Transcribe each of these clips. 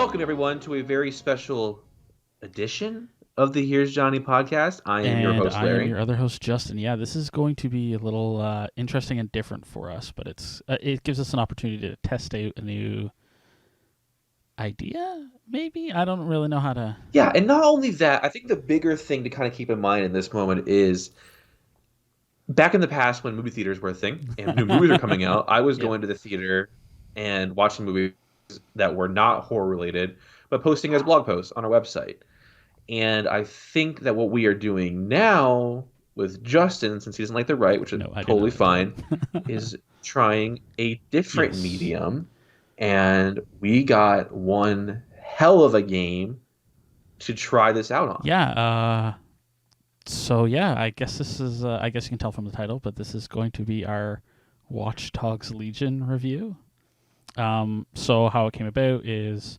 Welcome, everyone, to a very special edition of the Here's Johnny podcast. I am your And host, I am Larry. your other host, Justin. Yeah, this is going to be a little interesting and different for us, but it gives us an opportunity to test out a new idea, maybe? I don't really know how to... Yeah, and not only that, I think the bigger thing to kind of keep in mind in this moment is back in the past when movie theaters were a thing and new movies are coming out, I was Yep. going to the theater and watching movies that were not horror related, but posting as blog posts on our website. And I think that what we are doing now with Justin, since he doesn't like the right, which is No, I do totally not. fine, is trying a different Yes. medium. And we got one hell of a game to try this out on. Yeah, I guess this is, I guess you can tell from the title, but this is going to be our Watch Dogs Legion review. So how it came about is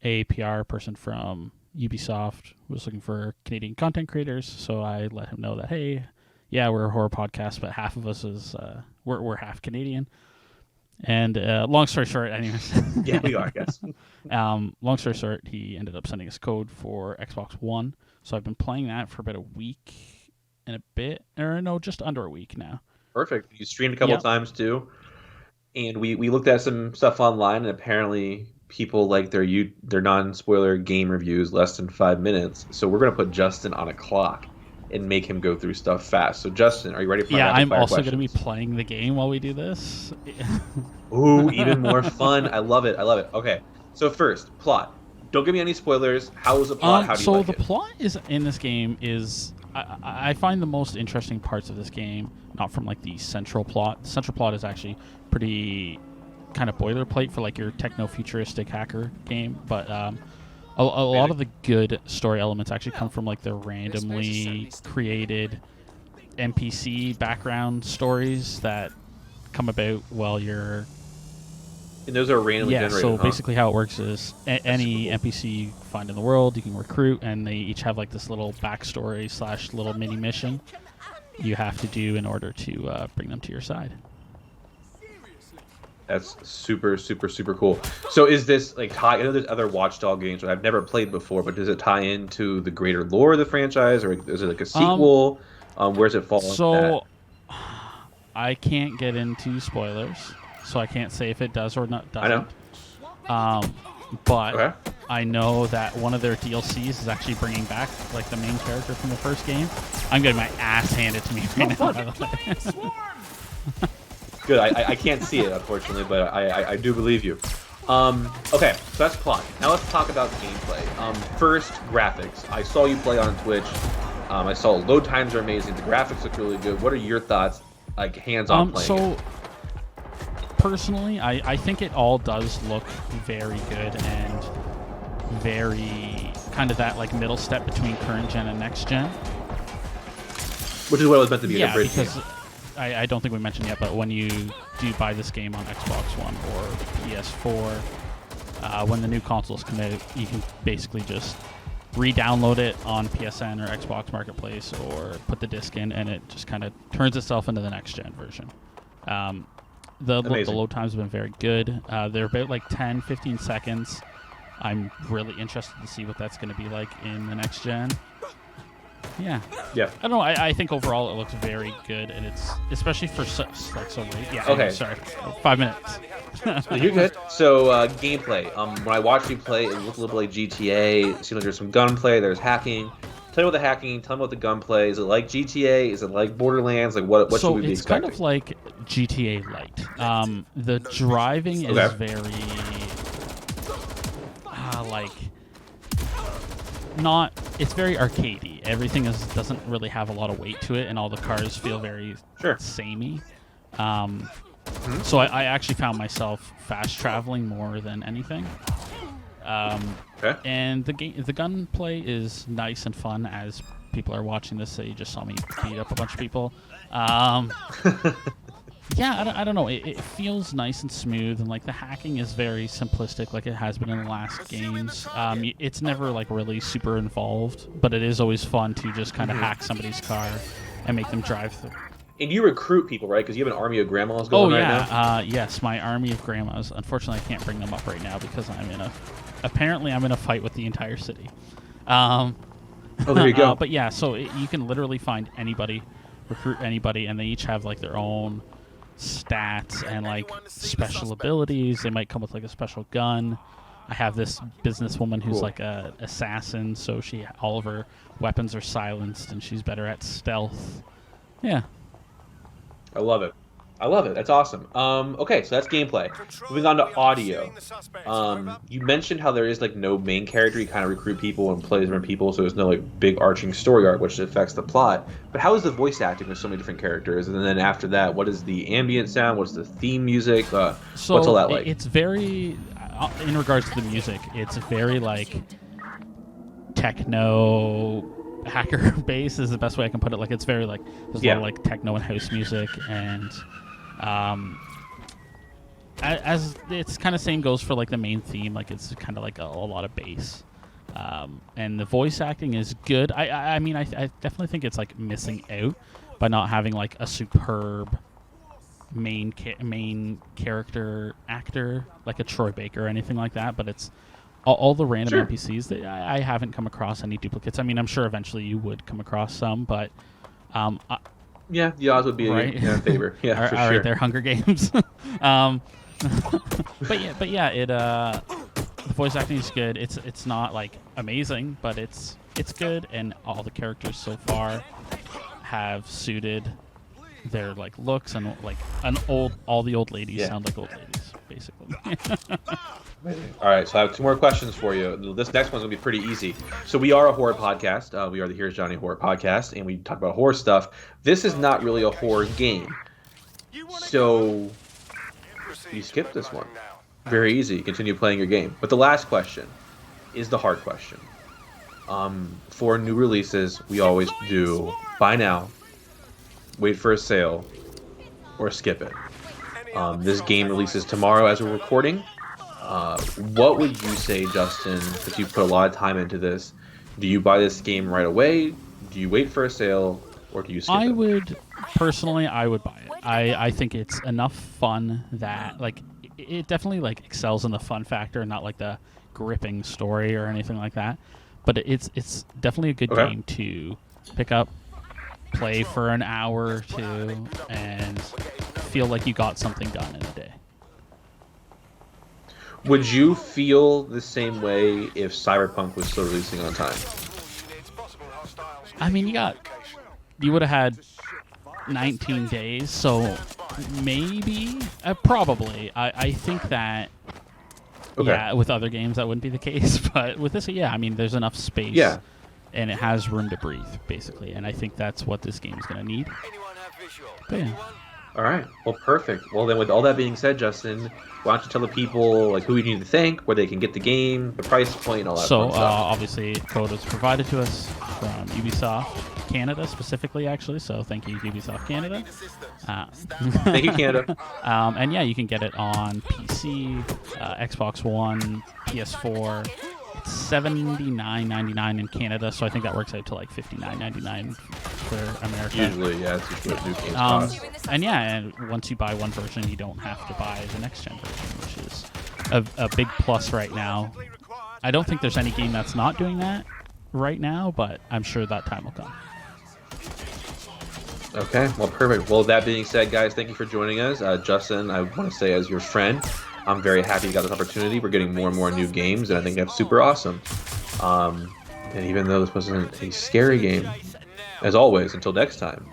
a PR person from Ubisoft was looking for Canadian content creators, so I let him know that, hey, yeah, we're a horror podcast, but half of us is we're half Canadian. And long story short, anyways. Yeah, we are, I guess. Long story short, he ended up sending us code for Xbox One, so I've been playing that for about a week and a bit, or no, just under a week now. Perfect. You streamed a couple Yep. times too. And we looked at some stuff online, and apparently people like their non-spoiler game reviews less than 5 minutes. So we're gonna put Justin on a clock and make him go through stuff fast. So Justin, are you ready for my Yeah, rapid I'm fire also going to be questions? playing the game while we do this. Ooh, even more fun. I love it. I love it. Okay. So first, plot. Don't give me any spoilers. How was the plot? How do you So like the it? plot is in this game is I find the most interesting parts of this game not from like the central plot. The central plot is actually pretty kind of boilerplate for like your techno-futuristic hacker game, but a lot of the good story elements actually come from like the randomly created NPC background stories that come about while you're... And those are randomly Yeah, generated, so huh? basically how it works is any cool. NPC you find in the world, you can recruit, and they each have like this little backstory / little mini mission you have to do in order to bring them to your side. That's super, super, super cool. So is this like tie? I know there's other Watchdog games that I've never played before, but does it tie into the greater lore of the franchise, or is it like a sequel? Where's it fall into So I can't get into spoilers, so I can't say if it does or not that? I know. doesn't. But Okay. I know that one of their DLCs is actually bringing back like the main character from the first game. I'm getting my ass handed to me right now. By the way. Good. I can't see it, unfortunately, but I do believe you. Okay, so that's plot. Now let's talk about gameplay. First, graphics. I saw you play on Twitch. I saw load times are amazing. The graphics look really good. What are your thoughts, like hands-on playing? So personally, I think it all does look very good and very kind of that like middle step between current gen and next gen. Which is what it was meant to be. Yeah, a bridge because game. I don't think we mentioned yet, but when you do buy this game on Xbox One or PS4, when the new consoles come out, you can basically just re-download it on PSN or Xbox Marketplace or put the disc in, and it just kind of turns itself into the next-gen version. The Amazing. load times have been very good. They're about like 10, 15 seconds. I'm really interested to see what that's going to be like in the next gen. Yeah. Yeah. I don't know. I think overall it looks very good, and it's especially for so late. Yeah. Okay. Anyway, sorry. 5 minutes. You're good. So gameplay. When I watched you play, it looked a little bit like GTA. It seemed like there's some gunplay. There's hacking. Tell me about the hacking. Tell me about the gunplay. Is it like GTA? Is it like Borderlands? Like what should we be it's expecting? kind of like GTA Light. The driving is Okay. very like not. It's very arcadey. Everything doesn't really have a lot of weight to it, and all the cars feel very Sure. samey. So I actually found myself fast traveling more than anything. Okay. And the gunplay is nice and fun as people are watching this. So you just saw me beat up a bunch of people. Yeah, I don't know. It feels nice and smooth, and like the hacking is very simplistic, like it has been in the last games. It's never like really super involved, but it is always fun to just kind of hack somebody's car and make them drive And you recruit people, right? Because you have an army of grandmas Oh going right yeah, now. yes, my army of grandmas. Unfortunately, I can't bring them up right now because apparently I'm in a fight with the entire city. Oh, there you go. But yeah, so you can literally find anybody, recruit anybody, and they each have like their own stats and like special abilities. They might come with like a special gun. I have this businesswoman who's Cool. like a assassin, so all of her weapons are silenced and she's better at stealth. Yeah. I love it. I love it. That's awesome. Okay, so that's gameplay. Moving on to audio. You mentioned how there is like no main character. You kind of recruit people and play different people, so there's no like big arching story arc which affects the plot. But how is the voice acting with so many different characters? And then after that, what is the ambient sound? What's the theme music? So what's all that like? It's very, in regards to the music, it's very like techno hacker bass is the best way I can put it. Like it's very like there's a lot of like techno and house music, and as it's kind of same goes for like the main theme. Like it's kind of like a lot of bass, and the voice acting is good. I mean I definitely think it's like missing out by not having like a superb main character actor like a Troy Baker or anything like that, but it's all the random NPCs that I haven't come across any duplicates. I mean, I'm sure eventually you would come across some, but yeah, the odds would be right? in your favor. Yeah, for all sure. right, they're Hunger Games. but yeah, the voice acting is good. It's not like amazing, but it's good, and all the characters so far have suited their like looks, and like all the old ladies sound like old ladies basically. All right, so I have two more questions for you. This next one's gonna be pretty easy. So we are a horror podcast. We are the Here's Johnny Horror Podcast, and we talk about horror stuff. This is not really a horror game, so you skip this one. Very easy. Continue playing your game. But the last question is the hard question. For new releases, we always do buy now, wait for a sale, or skip it. This game releases tomorrow as we're recording. What would you say, Justin, because you put a lot of time into this? Do you buy this game right away? Do you wait for a sale? Or do you skip it? I would buy it. I think it's enough fun that like it definitely like excels in the fun factor, not like the gripping story or anything like that. But it's definitely a good game to pick up, play for an hour or two, and feel like you got something done in a day. Would you feel the same way if Cyberpunk was still releasing on time? I mean, you would have had 19 days, so maybe, probably. I think that, yeah, with other games that wouldn't be the case, but with this, yeah, I mean, there's enough space, and it has room to breathe, basically, and I think that's what this game is going to need. But yeah. All right. Well, perfect. Well, then, with all that being said, Justin, why don't you tell the people like who you need to thank, where they can get the game, the price point, and all that fun stuff. Obviously, code was provided to us from Ubisoft Canada specifically, actually. So thank you, Ubisoft Canada. Thank you, Canada. And yeah, you can get it on PC, Xbox One, PS4. It's $79.99 in Canada, so I think that works out to like $59.99 for America. Usually, yeah, it's what new games cost. And yeah, and once you buy one version, you don't have to buy the next gen version, which is a big plus right now. I don't think there's any game that's not doing that right now, but I'm sure that time will come. Okay, well, perfect. Well, that being said, guys, thank you for joining us. Justin, I want to say as your friend, I'm very happy you got this opportunity. We're getting more and more new games, and I think that's super awesome. And even though this wasn't a scary game, as always, until next time,